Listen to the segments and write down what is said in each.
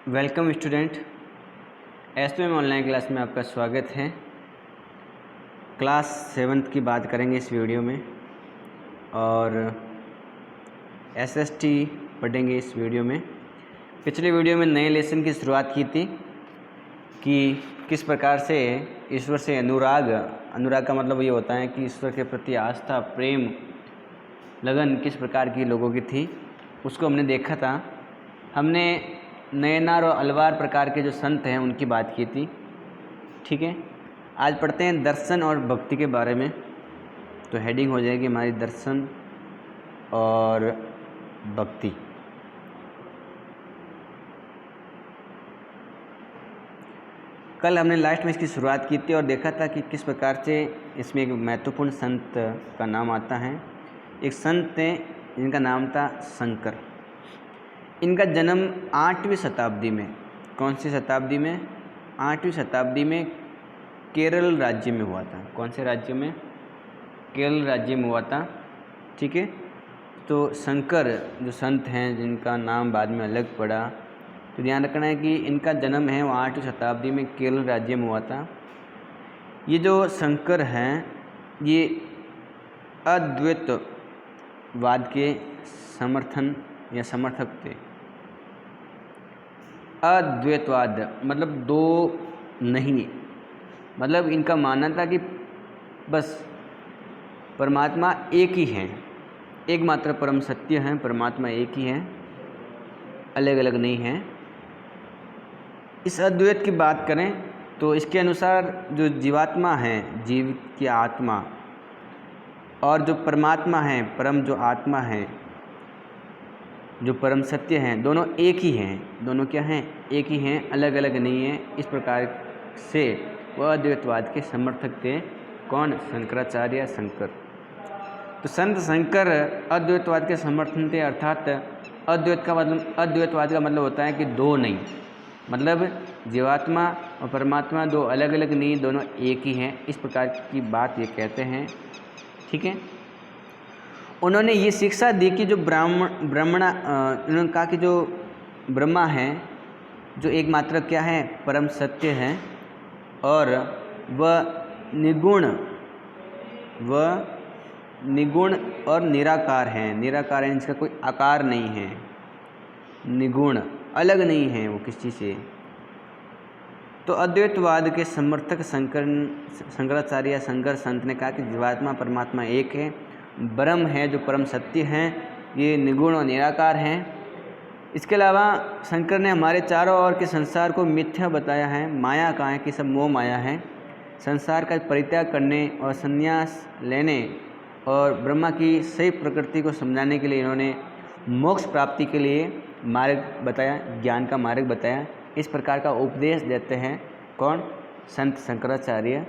Welcome student, एस2एम online class में आपका स्वागत है। क्लास 7th की बात करेंगे इस वीडियो में और एसएसटी पढ़ेंगे इस वीडियो में। पिछले वीडियो में नए लेसन की शुरुआत की थी कि किस प्रकार से ईश्वर से अनुराग का मतलब ये होता है कि ईश्वर के प्रति आस्था, प्रेम, लगन किस प्रकार की लोगों की थी, उसको हमने देखा था। हमने नयनार और अलवार प्रकार के जो संत हैं उनकी बात की थी। ठीक है, आज पढ़ते हैं दर्शन और भक्ति के बारे में। तो हेडिंग हो जाएगी हमारी दर्शन और भक्ति। कल हमने लास्ट में इसकी शुरुआत की थी और देखा था कि किस प्रकार से इसमें एक महत्वपूर्ण संत का नाम आता है। एक संत थे जिनका नाम था शंकर। इनका जन्म 8वीं शताब्दी में, कौन सी शताब्दी में? 8वीं शताब्दी में केरल राज्य में हुआ था। कौन से राज्य में? केरल राज्य में हुआ था। ठीक है, तो शंकर जो संत हैं जिनका नाम बाद में अलग पड़ा, तो ध्यान रखना है कि इनका जन्म है वो 8वीं शताब्दी में केरल राज्य में हुआ था। ये जो शंकर हैं ये अद्वैतवाद के समर्थन या समर्थक थे। अद्वैतवाद मतलब दो नहीं, मतलब इनका मानना था कि बस परमात्मा एक ही है, एकमात्र परम सत्य है, परमात्मा एक ही है, अलग अलग नहीं है। इस अद्वैत की बात करें तो इसके अनुसार जो जीवात्मा है, जीव की आत्मा, और जो परमात्मा है, परम जो आत्मा है, जो परम सत्य हैं, दोनों एक ही हैं। दोनों क्या हैं? एक ही हैं, अलग अलग नहीं हैं। इस प्रकार से वह अद्वैतवाद के समर्थक थे। कौन? शंकराचार्य, शंकर। तो संत शंकर अद्वैतवाद के समर्थन थे, अर्थात अद्वैतवाद का मतलब होता है कि दो नहीं, मतलब जीवात्मा और परमात्मा दो अलग अलग नहीं, दोनों एक ही हैं। इस प्रकार की बात ये कहते हैं। ठीक है, उन्होंने ये शिक्षा दी कि जो उन्होंने कहा कि जो ब्रह्मा है, जो एकमात्र क्या है? परम सत्य है, और वह निगुण और निराकार है। निराकार है, इसका कोई आकार नहीं है, निगुण, अलग नहीं है वो किसी से। तो अद्वैतवाद के समर्थक शंकराचार्य, शंकर संत ने कहा कि जीवात्मा परमात्मा एक है, ब्रह्म है जो परम सत्य हैं, ये निगुण और निराकार हैं। इसके अलावा शंकर ने हमारे चारों ओर के संसार को मिथ्या बताया है, माया कहा है कि सब मोह माया है। संसार का परित्याग करने और संन्यास लेने और ब्रह्मा की सही प्रकृति को समझाने के लिए इन्होंने मोक्ष प्राप्ति के लिए मार्ग बताया, ज्ञान का मार्ग बताया। इस प्रकार का उपदेश देते हैं कौन? संत शंकराचार्य।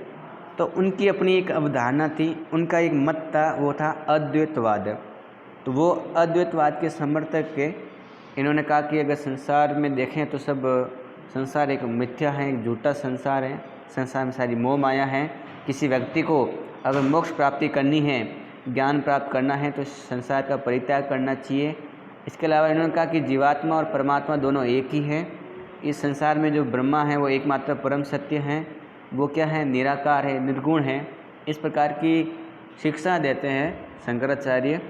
तो उनकी अपनी एक अवधारणा थी, उनका एक मत था, वो था अद्वैतवाद। तो वो अद्वैतवाद के समर्थक के इन्होंने कहा कि अगर संसार में देखें तो सब संसार एक मिथ्या है, एक झूठा संसार है, संसार में सारी मोह माया है। किसी व्यक्ति को अगर मोक्ष प्राप्ति करनी है, ज्ञान प्राप्त करना है, तो संसार का परित्याग करना चाहिए। इसके अलावा इन्होंने कहा कि जीवात्मा और परमात्मा दोनों एक ही है। इस संसार में जो ब्रह्मा है वो एकमात्र परम सत्य है, वो क्या है? निराकार है, निर्गुण है। इस प्रकार की शिक्षा देते हैं शंकराचार्य।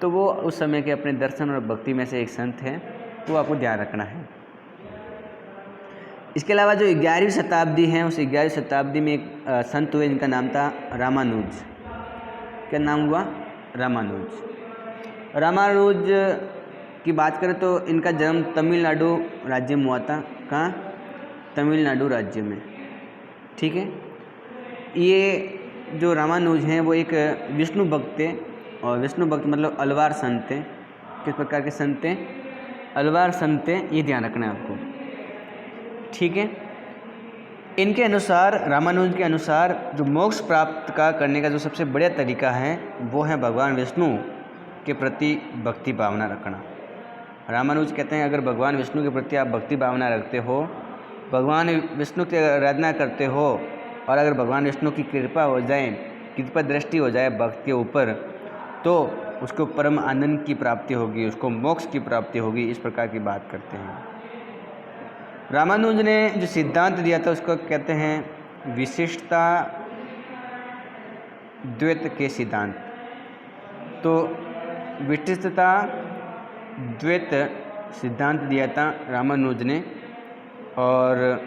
तो वो उस समय के अपने दर्शन और भक्ति में से एक संत हैं, तो आपको ध्यान रखना है। इसके अलावा जो 11वीं शताब्दी है, उस 11वीं शताब्दी में एक संत हुए जिनका नाम था रामानुज। क्या नाम हुआ? रामानुज। रामानुज की बात करें तो इनका जन्म तमिलनाडु राज्य में हुआ था। कहाँ? तमिलनाडु राज्य में। ठीक है, ये जो रामानुज हैं वो एक विष्णु भक्त थे, और विष्णु भक्त मतलब अलवार संत थे। किस प्रकार के संत थे? अलवार संत थे, ये ध्यान रखना है आपको। ठीक है, इनके अनुसार, रामानुज के अनुसार, जो मोक्ष प्राप्त करने का जो सबसे बढ़िया तरीका है वो है भगवान विष्णु के प्रति भक्ति भावना रखना। रामानुज कहते हैं अगर भगवान विष्णु के प्रति आप भक्ति भावना रखते हो, भगवान विष्णु की आराधना करते हो, और अगर भगवान विष्णु की कृपा हो जाए, कृपा दृष्टि हो जाए भक्त के ऊपर, तो उसको परम आनंद की प्राप्ति होगी, उसको मोक्ष की प्राप्ति होगी। इस प्रकार की बात करते हैं। रामानुज ने जो सिद्धांत दिया था उसको कहते हैं विशिष्टता द्वैत के सिद्धांत। तो विशिष्टता द्वैत सिद्धांत दिया था रामानुज ने, और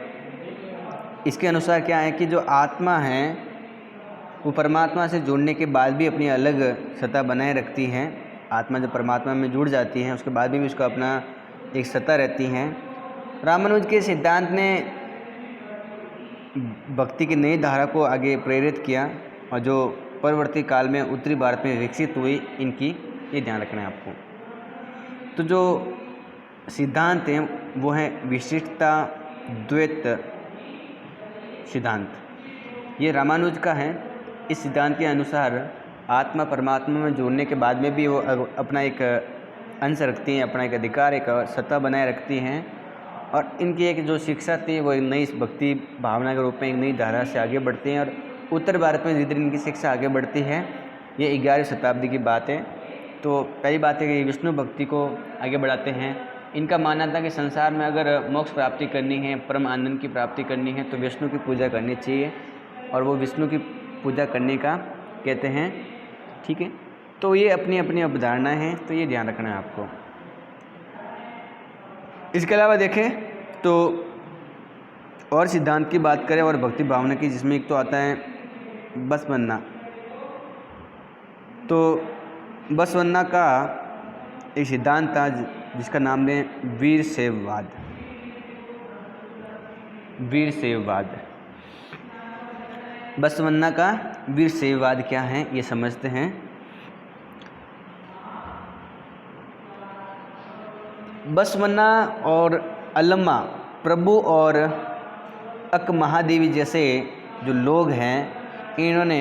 इसके अनुसार क्या है कि जो आत्मा है वो परमात्मा से जुड़ने के बाद भी अपनी अलग सत्ता बनाए रखती है। आत्मा जब परमात्मा में जुड़ जाती है उसके बाद भी उसका अपना एक सत्ता रहती है। रामानुज के सिद्धांत ने भक्ति की नई धारा को आगे प्रेरित किया, और जो परवर्ती काल में उत्तरी भारत में विकसित हुई, इनकी ये ध्यान रखना है आपको। तो जो सिद्धांत हैं वो है विशिष्टता द्वैत सिद्धांत, ये रामानुज का है। इस सिद्धांत के अनुसार आत्मा परमात्मा में जुड़ने के बाद में भी वो अपना एक अंश रखती हैं, अपना एक अधिकार, एक सत्ता बनाए रखती हैं, और इनकी एक जो शिक्षा थी वो एक नई भक्ति भावना के रूप में एक नई धारा से आगे बढ़ती हैं, और उत्तर भारत में धीरे धीरे इनकी शिक्षा आगे बढ़ती है। ये 11वीं शताब्दी की बात है। तो पहली बात है कि विष्णु भक्ति को आगे बढ़ाते हैं। इनका मानना था कि संसार में अगर मोक्ष प्राप्ति करनी है, परम आनंद की प्राप्ति करनी है, तो विष्णु की पूजा करनी चाहिए, और वो विष्णु की पूजा करने का कहते हैं। ठीक है, तो ये अपनी अपनी अवधारणा है, तो ये ध्यान रखना है आपको। इसके अलावा देखें तो और सिद्धांत की बात करें और भक्ति भावना की, जिसमें एक तो आता है बसवन्ना। तो बसवन्ना का एक सिद्धांत था जिसका नाम है वीरशैववाद। वीरशैववाद, बसवन्ना का वीरशैववाद क्या है ये समझते हैं। बसवन्ना और अल्लमा प्रभु और अक महादेवी जैसे जो लोग हैं, इन्होंने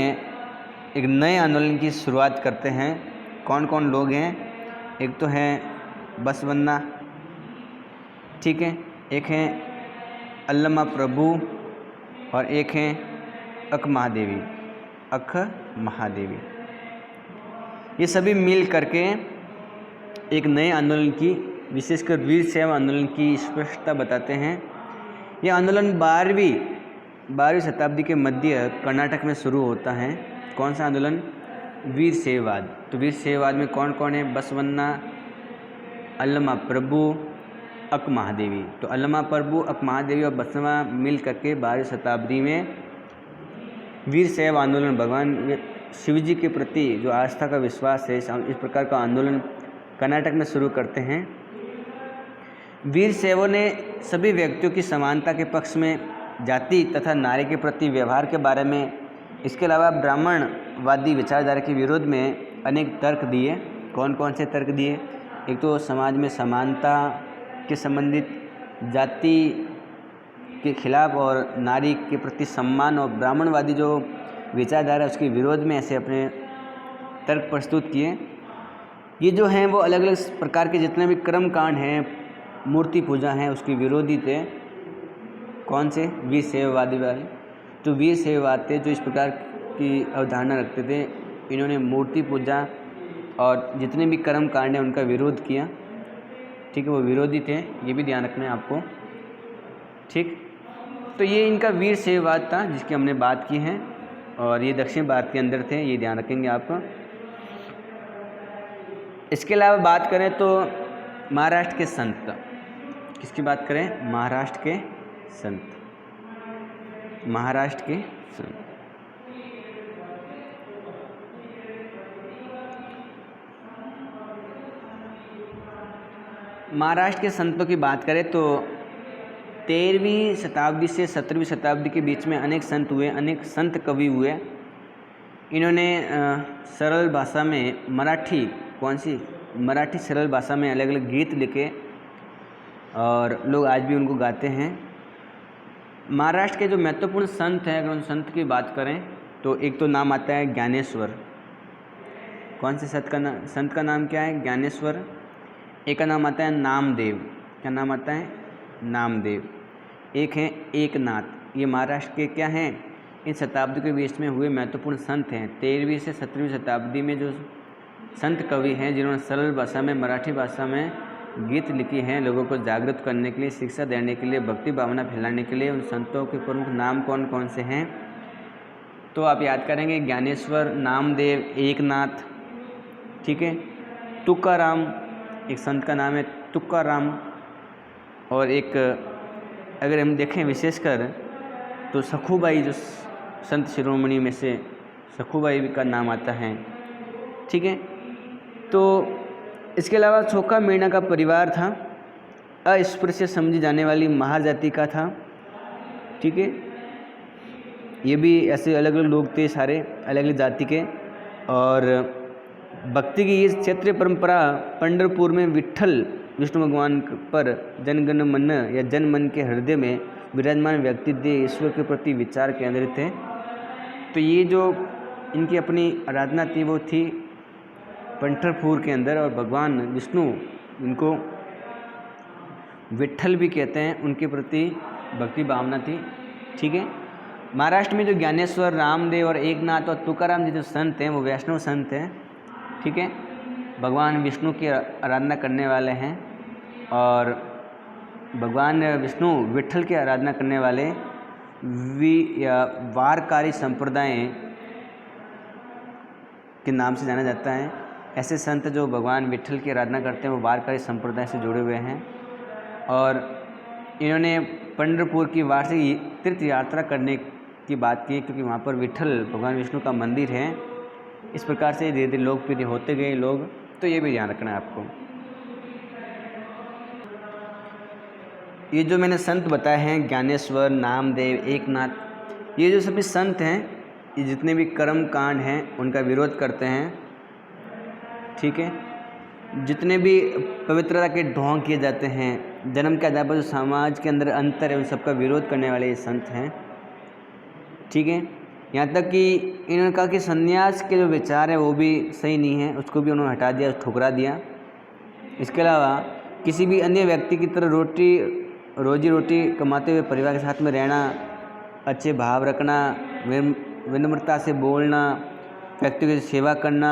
एक नए आंदोलन की शुरुआत करते हैं। कौन कौन लोग हैं? एक तो हैं बसवन्ना, ठीक है, एक हैं अल्लमा प्रभु, और एक हैं अक महादेवी। अक महादेवी, ये सभी मिल करके एक नए आंदोलन की, विशेषकर वीरशैव आंदोलन की स्पष्टता बताते हैं। यह आंदोलन 12वीं शताब्दी के मध्य कर्नाटक में शुरू होता है। कौन सा आंदोलन? वीरशैववाद। तो वीरशैववाद में कौन कौन है? बसवन्ना, अल्लमा प्रभु, अक महादेवी। तो अल्लमा प्रभु, अक महादेवी और बसवन्ना मिल करके 12वीं शताब्दी में वीरशैव आंदोलन, भगवान शिव जी के प्रति जो आस्था का विश्वास है, इस प्रकार का आंदोलन कर्नाटक में शुरू करते हैं। वीरशैवों ने सभी व्यक्तियों की समानता के पक्ष में, जाति तथा नारी के प्रति व्यवहार के बारे में, इसके अलावा ब्राह्मणवादी विचारधारा के विरोध में अनेक तर्क दिए। कौन कौन से तर्क दिए? एक तो समाज में समानता के संबंधित, जाति के खिलाफ और नारी के प्रति सम्मान, और ब्राह्मणवादी जो विचारधारा है उसके विरोध में ऐसे अपने तर्क प्रस्तुत किए। ये जो हैं वो अलग अलग प्रकार के जितने भी कर्म कांड हैं, मूर्ति पूजा हैं, उसके विरोधी थे। कौन से? वीरशैववादी वाले। तो वीरशैववाद थे जो इस प्रकार की अवधारणा रखते थे। इन्होंने मूर्ति पूजा और जितने भी कर्म कांड हैं उनका विरोध किया। ठीक है, वो विरोधी थे, ये भी ध्यान रखना है आपको। ठीक, तो ये इनका वीरशैववाद था जिसकी हमने बात की है, और ये दक्षिण भारत के अंदर थे, ये ध्यान रखेंगे आप। इसके अलावा बात करें तो महाराष्ट्र के संत, किसकी बात करें? महाराष्ट्र के संत। महाराष्ट्र के संत, महाराष्ट्र के संतों की बात करें तो 13वीं शताब्दी से 17वीं शताब्दी के बीच में अनेक संत हुए, अनेक संत कवि हुए। इन्होंने सरल भाषा में मराठी, कौन सी? मराठी सरल भाषा में अलग अलग गीत लिखे, और लोग आज भी उनको गाते हैं। महाराष्ट्र के जो महत्वपूर्ण संत हैं, अगर उन संत की बात करें तो एक तो नाम आता है ज्ञानेश्वर। कौन से संत का नाम क्या है? ज्ञानेश्वर। एक का नाम आता है नामदेव। क्या नाम आता है? नामदेव। एक है एकनाथ। ये महाराष्ट्र के क्या हैं? इन शताब्दी के बीच में हुए महत्वपूर्ण संत हैं। 13वीं से 17वीं शताब्दी में जो संत कवि हैं जिन्होंने सरल भाषा में, मराठी भाषा में गीत लिखे हैं लोगों को जागृत करने के लिए, शिक्षा देने के लिए, भक्ति भावना फैलाने के लिए। उन संतों के प्रमुख नाम कौन कौन से हैं? तो आप याद करेंगे ज्ञानेश्वर, नामदेव, एकनाथ, ठीक है, तुकाराम, एक संत का नाम है तुकाराम, और एक अगर हम देखें विशेषकर तो सखूबाई, जो संत शिरोमणि में से सखूबाई का नाम आता है, ठीक है। तो इसके अलावा छोका मीणा का परिवार था, अस्पृश्य समझी जाने वाली महार जाति का था, ठीक है। ये भी ऐसे अलग अलग लोग थे, सारे अलग अलग जाति के। और भक्ति की ये क्षेत्रीय परंपरा पंढरपुर में विट्ठल विष्णु भगवान पर जनगण मन या जन मन के हृदय में विराजमान व्यक्ति दे ईश्वर के प्रति विचार केंद्रित थे। तो ये जो इनकी अपनी आराधना थी वो थी पंढरपुर के अंदर, और भगवान विष्णु, इनको विट्ठल भी कहते हैं, उनके प्रति भक्ति भावना थी, ठीक है। महाराष्ट्र में जो ज्ञानेश्वर, रामदेव और एकनाथ और तुकाराम जी जो संत हैं वो वैष्णव संत हैं, ठीक है, भगवान विष्णु की आराधना करने वाले हैं। और भगवान विष्णु विट्ठल की आराधना करने वाले वारकारी संप्रदाय के नाम से जाना जाता है। ऐसे संत जो भगवान विट्ठल की आराधना करते हैं वो वारकारी संप्रदाय से जुड़े हुए हैं। और इन्होंने पंढरपुर की वार्षिक तीर्थ यात्रा करने की बात की, क्योंकि वहाँ पर विट्ठल भगवान विष्णु का मंदिर है। इस प्रकार से धीरे धीरे लोकप्रिय होते गए लोग, तो ये भी ध्यान रखना है आपको। ये जो मैंने संत बताए हैं ज्ञानेश्वर, नामदेव, एकनाथ, ये जो सभी संत हैं, ये जितने भी कर्म कांड हैं उनका विरोध करते हैं, ठीक है। जितने भी पवित्रता के ढोंग किए जाते हैं, जन्म के आधार पर जो समाज के अंदर अंतर है, उन सबका विरोध करने वाले ये संत हैं, ठीक है। यहाँ तक कि इन्होंने कहा कि संन्यास के जो विचार है वो भी सही नहीं है, उसको भी उन्होंने हटा दिया, ठुकरा दिया। इसके अलावा किसी भी अन्य व्यक्ति की तरह रोजी रोटी कमाते हुए परिवार के साथ में रहना, अच्छे भाव रखना, विनम्रता से बोलना, व्यक्तियों की सेवा करना,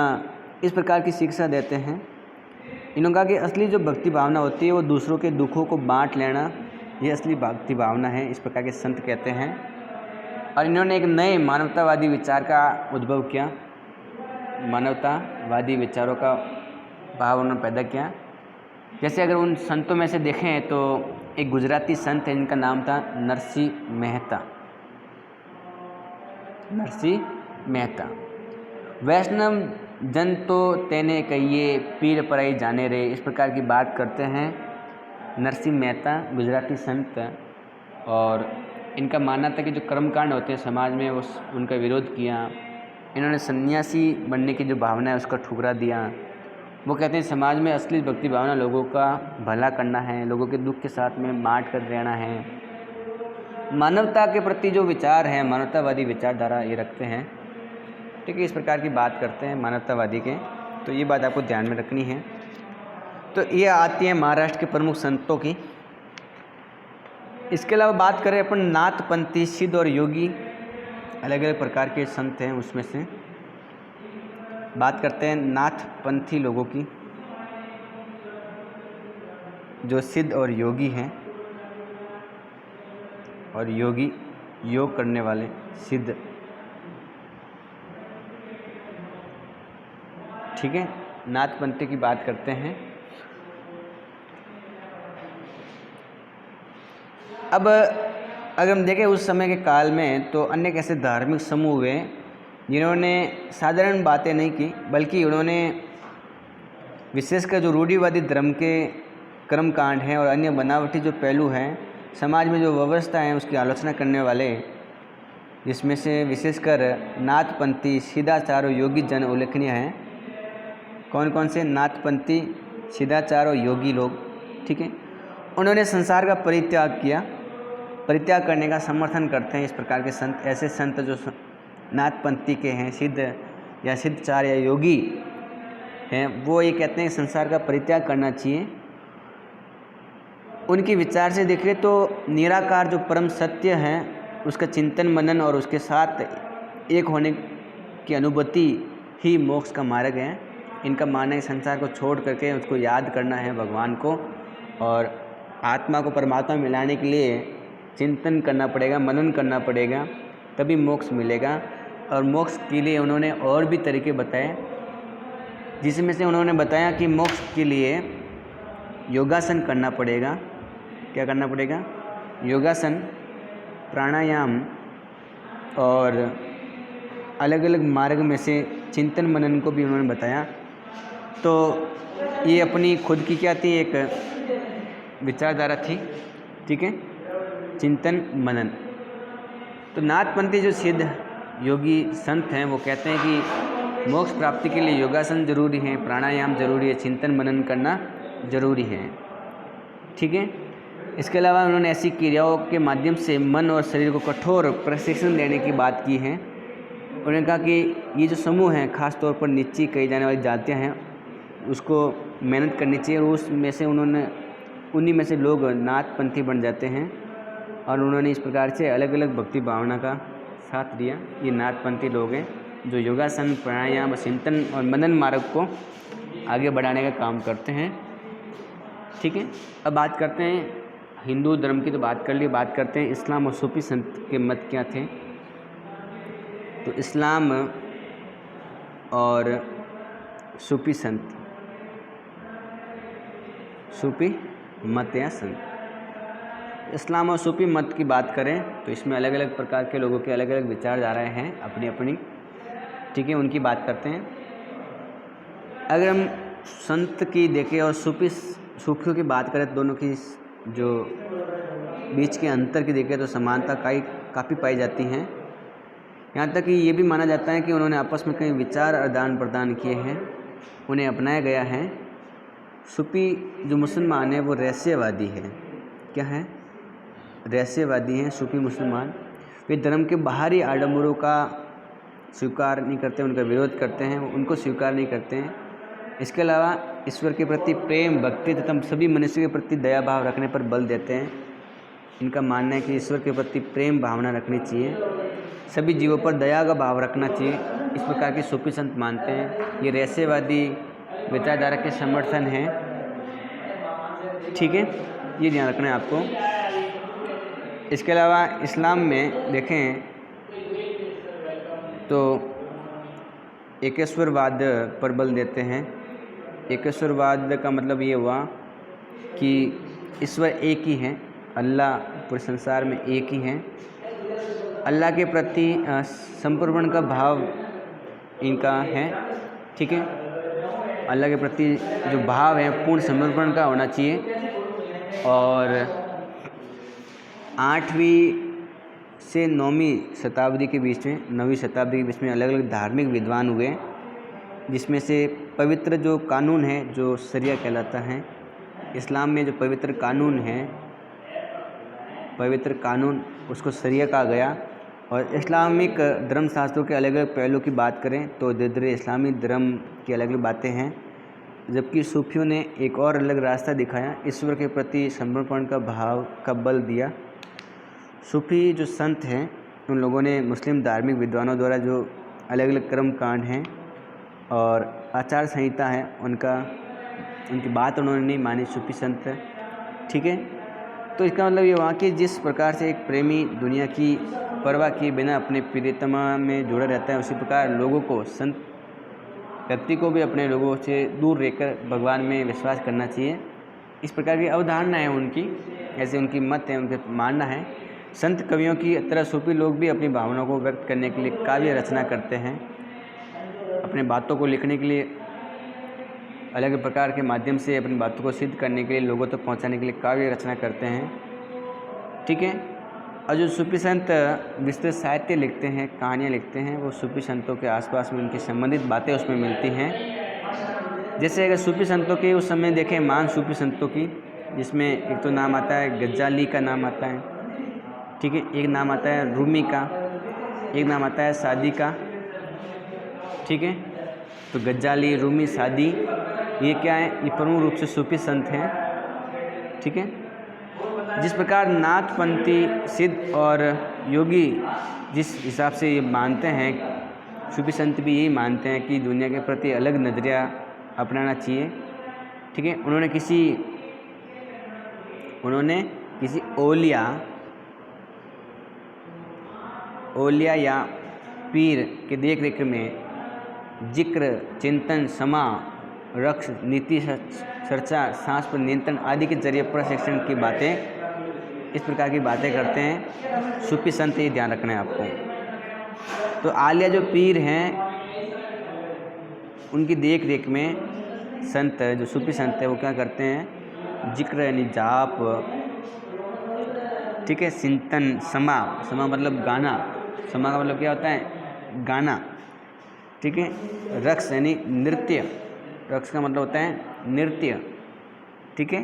इस प्रकार की शिक्षा देते हैं। इन्होंने कहा कि असली जो भक्ति भावना होती है वो दूसरों के दुखों को बांट लेना, ये असली भक्ति भावना है, इस प्रकार के संत कहते हैं। और इन्होंने एक नए मानवतावादी विचार का उद्भव किया, मानवतावादी विचारों का भाव उन्होंने पैदा किया। जैसे अगर उन संतों में से देखें तो एक गुजराती संत है जिनका नाम था नरसिंह मेहता। नरसिंह मेहता, वैष्णव जन तो तेने कहिए, पीर पराई जाने रे, इस प्रकार की बात करते हैं नरसिंह मेहता, गुजराती संत। और इनका मानना था कि जो कर्मकांड होते हैं समाज में वो उनका विरोध किया। इन्होंने सन्यासी बनने की जो भावना है उसका ठुकरा दिया। वो कहते हैं समाज में असली भक्ति भावना लोगों का भला करना है, लोगों के दुख के साथ में बांट कर रहना है, मानवता के प्रति जो विचार हैं, मानवतावादी विचारधारा ये रखते हैं, ठीक है। इस प्रकार की बात करते हैं मानवतावादी के, तो ये बात आपको ध्यान में रखनी है। तो ये आती है महाराष्ट्र के प्रमुख संतों की। इसके अलावा बात करें अपन नाथपंथी, सिद्ध और योगी, अलग अलग प्रकार के संत हैं, उसमें से बात करते हैं नाथपंथी लोगों की, जो सिद्ध और योगी हैं। और योगी योग करने वाले, सिद्ध, ठीक है। नाथपंथी की बात करते हैं। अब अगर हम देखें उस समय के काल में तो अनेक ऐसे धार्मिक समूह हुए जिन्होंने साधारण बातें नहीं की, बल्कि उन्होंने विशेषकर जो रूढ़िवादी धर्म के कर्मकांड हैं और अन्य बनावटी जो पहलू हैं, समाज में जो व्यवस्था है उसकी आलोचना करने वाले, जिसमें से विशेषकर नाथपंथी, सिद्धाचार और योगी जन उल्लेखनीय हैं। कौन कौन से? नाथपंथी, सिद्धाचार और योगी लोग, ठीक है। उन्होंने संसार का परित्याग किया, परित्याग करने का समर्थन करते हैं इस प्रकार के संत। ऐसे संत जो नाथपंथी के हैं, सिद्ध या सिद्धाचार या योगी हैं, वो ये कहते हैं संसार का परित्याग करना चाहिए। उनके विचार से देखें तो निराकार जो परम सत्य है उसका चिंतन मनन और उसके साथ एक होने की अनुभूति ही मोक्ष का मार्ग है। इनका मानना है संसार को छोड़ करके उसको याद करना है भगवान को, और आत्मा को परमात्मा में मिलाने के लिए चिंतन करना पड़ेगा, मनन करना पड़ेगा, तभी मोक्ष मिलेगा। और मोक्ष के लिए उन्होंने और भी तरीके बताए, जिसमें से उन्होंने बताया कि मोक्ष के लिए योगासन करना पड़ेगा। क्या करना पड़ेगा? योगासन, प्राणायाम और अलग अलग मार्ग में से चिंतन मनन को भी उन्होंने बताया। तो ये अपनी खुद की क्या थी, एक विचारधारा थी, ठीक है, चिंतन मनन। तो नाथपंथी जो सिद्ध योगी संत हैं वो कहते हैं कि मोक्ष प्राप्ति के लिए योगासन जरूरी है, प्राणायाम जरूरी है, चिंतन मनन करना जरूरी है, ठीक है। इसके अलावा उन्होंने ऐसी क्रियाओं के माध्यम से मन और शरीर को कठोर प्रशिक्षण देने की बात की है। उन्होंने कहा कि ये जो समूह हैं, खास तौर पर नीची कही जाने वाली जातियाँ हैं, उसको मेहनत करनी चाहिए, और उसमें से उन्हीं में से लोग नाथपंथी बन जाते हैं। और उन्होंने इस प्रकार से अलग अलग भक्ति भावना का साथ दिया। ये नाथपंथी लोग हैं जो योगासन, प्राणायाम, चिंतन और मनन मार्ग को आगे बढ़ाने का काम करते हैं, ठीक है। अब बात करते हैं हिंदू धर्म की, तो बात कर ली, बात करते हैं इस्लाम और सूफी संत के मत क्या थे। तो इस्लाम और सूफी संत, सूफी मत या संत। इस्लाम और सूफी मत की बात करें तो इसमें अलग अलग प्रकार के लोगों के अलग अलग विचारधाराएं हैं अपनी अपनी, ठीक है, उनकी बात करते हैं। अगर हम संत की देखें और सूफियों की बात करें, तो दोनों की जो बीच के अंतर की देखें तो समानता काफ़ी पाई जाती हैं। यहाँ तक कि ये भी माना जाता है कि उन्होंने आपस में कई विचार आदान प्रदान किए हैं, उन्हें अपनाया गया है। सूफी जो मुसलमान है वो रहस्यवादी है। क्या है? रहस्यवादी हैं सूफी मुसलमान। वे धर्म के बाहरी आडंबरों का स्वीकार नहीं करते, उनका विरोध करते हैं, उनको स्वीकार नहीं करते हैं। इसके अलावा ईश्वर के प्रति प्रेम, भक्ति तथा सभी मनुष्य के प्रति दया भाव रखने पर बल देते हैं। इनका मानना है कि ईश्वर के प्रति प्रेम भावना रखनी चाहिए, सभी जीवों पर दया का भाव रखना चाहिए, इस प्रकार के सूफी संत मानते हैं। ये रहस्यवादी विचारधारा के समर्थन हैं, ठीक है, ये ध्यान रखना है आपको। इसके अलावा इस्लाम में देखें तो एकेश्वरवाद पर बल देते हैं। एकेश्वरवाद का मतलब ये हुआ कि ईश्वर एक ही हैं, अल्लाह पूरे संसार में एक ही हैं। अल्लाह के प्रति समर्पण का भाव इनका है, ठीक है। अल्लाह के प्रति जो भाव है पूर्ण समर्पण का होना चाहिए। और 8वीं से 9वीं शताब्दी के बीच में, 9वीं शताब्दी के बीच में अलग अलग धार्मिक विद्वान हुए, जिसमें से पवित्र जो कानून है जो शरिया कहलाता है। इस्लाम में जो पवित्र कानून है, पवित्र कानून उसको शरिया कहा गया। और इस्लामिक धर्मशास्त्रों के अलग अलग पहलू की बात करें तो दीगर इस्लामी धर्म की अलग अलग बातें हैं, जबकि सूफियों ने एक और अलग रास्ता दिखाया, ईश्वर के प्रति समर्पण का भाव का बल दिया। सूफी जो संत हैं उन लोगों ने मुस्लिम धार्मिक विद्वानों द्वारा जो अलग अलग कर्म कांड हैं और आचार संहिता है उनकी बात उन्होंने नहीं मानी, सूफी संत, ठीक है। तो इसका मतलब ये हुआ कि जिस प्रकार से एक प्रेमी दुनिया की परवाह किए बिना अपने प्रियतमा में जुड़ा रहता है, उसी प्रकार लोगों को, संत व्यक्ति को भी अपने लोगों से दूर रहकर भगवान में विश्वास करना चाहिए। इस प्रकार की अवधारणा है उनकी, ऐसे उनकी मत है, उनका मानना है। संत कवियों की तरह सूफी लोग भी अपनी भावनाओं को व्यक्त करने के लिए काव्य रचना करते हैं, अपने बातों को लिखने के लिए, अलग प्रकार के माध्यम से अपनी बातों को सिद्ध करने के लिए, लोगों तक पहुंचाने के लिए काव्य रचना करते हैं, ठीक है। और जो सूफी संत विस्तृत साहित्य लिखते हैं, कहानियाँ लिखते हैं, वो सूफी संतों के आसपास में उनकी संबंधित बातें उसमें मिलती हैं। जैसे अगर सूफी संतों के उस समय देखें, महान सूफी संतों की, जिसमें एक तो नाम आता है गज्जाली का नाम आता है, ठीक है, एक नाम आता है रूमी का, एक नाम आता है सादी का, ठीक है। तो गज्जाली, रूमी, सादी, ये क्या है? ये प्रमुख रूप से सूफी संत हैं, ठीक है। जिस प्रकार नाथपंथी सिद्ध और योगी जिस हिसाब से ये मानते हैं, सूफी संत भी यही मानते हैं कि दुनिया के प्रति अलग नज़रिया अपनाना चाहिए। ठीक है, उन्होंने किसी ओलिया या पीर के देख रेख में जिक्र, चिंतन, समा, रक्ष, नीति, चर्चा, सांस पर नियंत्रण आदि के जरिए प्रशिक्षण की बातें, इस प्रकार की बातें करते हैं सूफी संत। ये ध्यान रखना है आपको। तो आलिया जो पीर हैं उनकी देख रेख में संत, जो सूफी संत है, वो क्या करते हैं, जिक्र यानी जाप, ठीक है, चिंतन, समा मतलब गाना, समा का मतलब क्या होता है, गाना, ठीक है, रक्स यानी नृत्य, रक्स का मतलब होता है नृत्य, ठीक है।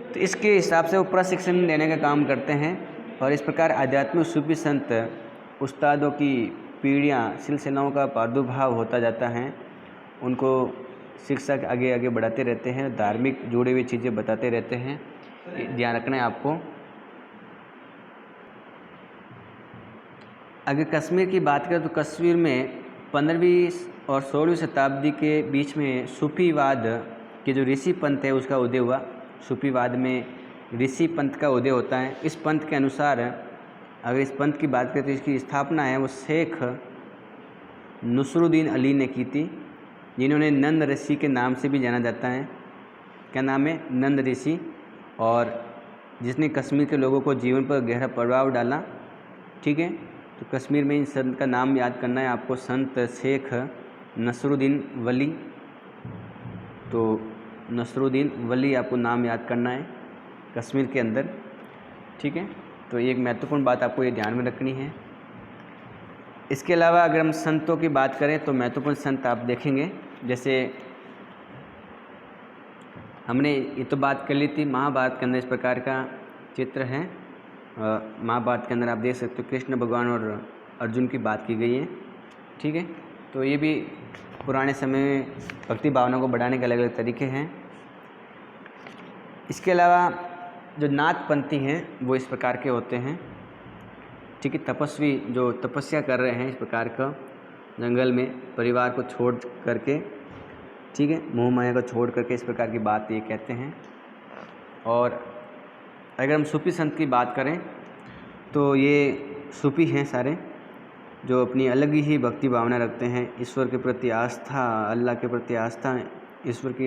तो इसके हिसाब से वो प्रशिक्षण देने का काम करते हैं। और इस प्रकार आध्यात्मिक सूफी संत उस्तादों की पीढ़ियाँ, सिलसिलाओं का प्रादुर्भाव होता जाता है, उनको शिक्षा आगे आगे बढ़ाते रहते हैं, धार्मिक जुड़ी हुई चीज़ें बताते रहते हैं। ध्यान रखना है आपको। अगर कश्मीर की बात करें तो कश्मीर में 15वीं और 16वीं शताब्दी के बीच में सूफीवाद के जो ऋषि पंथ है उसका उदय हुआ। सूफीवाद में ऋषि पंथ का उदय होता है। इस पंथ के अनुसार अगर इस पंथ की बात करें तो इसकी स्थापना है वो शेख नसरुद्दीन अली ने की थी, जिन्होंने नंद ऋषि के नाम से भी जाना जाता है। क्या नाम है, नंद ऋषि, और जिसने कश्मीर के लोगों को जीवन पर गहरा प्रभाव डाला। ठीक है, तो कश्मीर में इन संत का नाम याद करना है आपको, संत शेख नसरुद्दीन वली। तो नसरुद्दीन वली आपको नाम याद करना है कश्मीर के अंदर। ठीक है, तो ये एक महत्वपूर्ण बात आपको ये ध्यान में रखनी है। इसके अलावा अगर हम संतों की बात करें तो महत्वपूर्ण संत आप देखेंगे, जैसे हमने ये तो बात कर ली थी, महाभारत के अंदर इस प्रकार का चित्र है। महाभारत के अंदर आप देख सकते हो कृष्ण भगवान और अर्जुन की बात की गई है। ठीक है, तो ये भी पुराने समय में भक्ति भावना को बढ़ाने के अलग अलग तरीके हैं। इसके अलावा जो नाथपंथी हैं वो इस प्रकार के होते हैं। ठीक है, तपस्वी जो तपस्या कर रहे हैं इस प्रकार का जंगल में परिवार को छोड़ करके, ठीक है, मोह माया को छोड़ करके, इस प्रकार की बात ये कहते हैं। और अगर हम सूफी संत की बात करें तो ये सूफी हैं सारे, जो अपनी अलग ही भक्ति भावना रखते हैं, ईश्वर के प्रति आस्था, अल्लाह के प्रति आस्था, ईश्वर की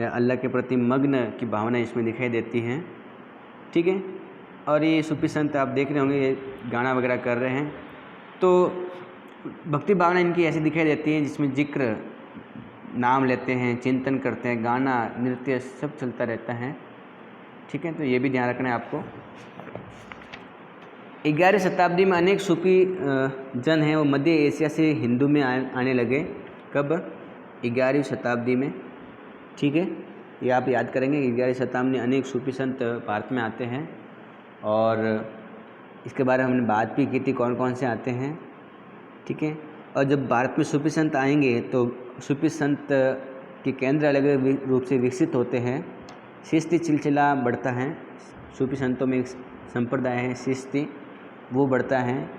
अल्लाह के प्रति मग्न की भावना इसमें दिखाई देती है। ठीक है, और ये सूफी संत आप देख रहे होंगे ये गाना वगैरह कर रहे हैं, तो भक्ति भावना इनकी ऐसी दिखाई देती है जिसमें जिक्र, नाम लेते हैं, चिंतन करते हैं, गाना, नृत्य सब चलता रहता है। ठीक है, तो ये भी ध्यान रखना है आपको। 11वीं शताब्दी में अनेक सूफी जन हैं वो मध्य एशिया से हिंदू में आने लगे। कब? 11वीं शताब्दी में। ठीक है, ये आप याद करेंगे, 11वीं शताब्दी में अनेक सूफी संत भारत में आते हैं, और इसके बारे में हमने बात भी की थी कौन कौन से आते हैं। ठीक है, और जब भारत में सूफी संत आएंगे तो सूफी संत के केंद्र अलग अलग रूप से विकसित होते हैं, शिष्टी सिलसिला बढ़ता है। सूफी संतों में एक संप्रदाय है शिष्टी, वो बढ़ता है।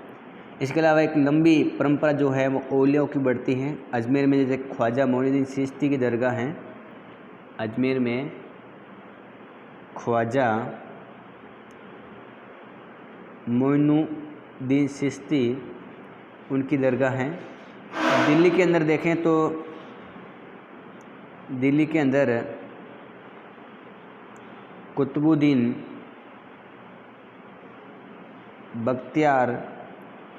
इसके अलावा एक लंबी परंपरा जो है वो औलियों की बढ़ती है। अजमेर में जैसे ख्वाजा मोइनुद्दीन चिश्ती की दरगाह है, अजमेर में ख्वाजा मोइनुद्दीन चिश्ती उनकी दरगाह है। दिल्ली के अंदर देखें तो दिल्ली के अंदर कुतुबुद्दीन बख्तियार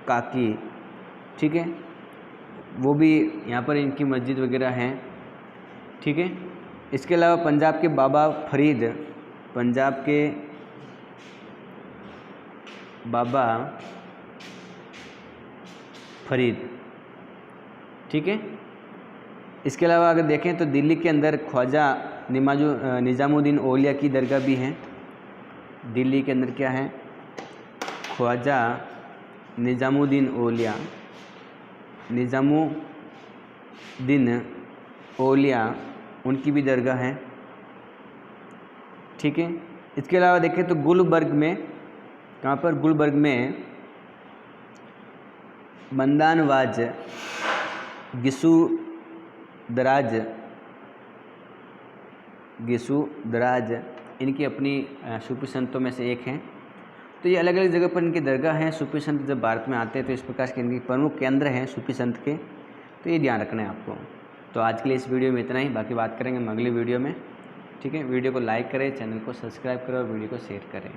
काकी, ठीक है, वो भी यहाँ पर इनकी मस्जिद वगैरह हैं। ठीक है, इसके अलावा पंजाब के बाबा फरीद, पंजाब के बाबा फरीद, ठीक है। इसके अलावा अगर देखें तो दिल्ली के अंदर ख्वाजा निज़ामुद्दीन औलिया की दरगाह भी है। दिल्ली के अंदर क्या है? ख्वाजा निज़ामुद्दीन औलिया, निज़ामुद्दीन औलिया उनकी भी दरगाह है। ठीक है, इसके अलावा देखें तो गुलबर्ग में, कहाँ पर? गुलबर्ग में बंदानवाज गिसु दराज गिसुदराज इनकी अपनी सूफी संतों में से एक हैं। तो ये अलग अलग जगह पर इनकी दरगाह हैं। सूफी संत जब भारत में आते हैं तो इस प्रकार के इनके प्रमुख केंद्र हैं सूफी संत के, तो ये ध्यान रखना है आपको। तो आज के लिए इस वीडियो में इतना ही, बाकी बात करेंगे हम अगली वीडियो में। ठीक है, वीडियो को लाइक करें, चैनल को सब्सक्राइब करें और वीडियो को शेयर करें।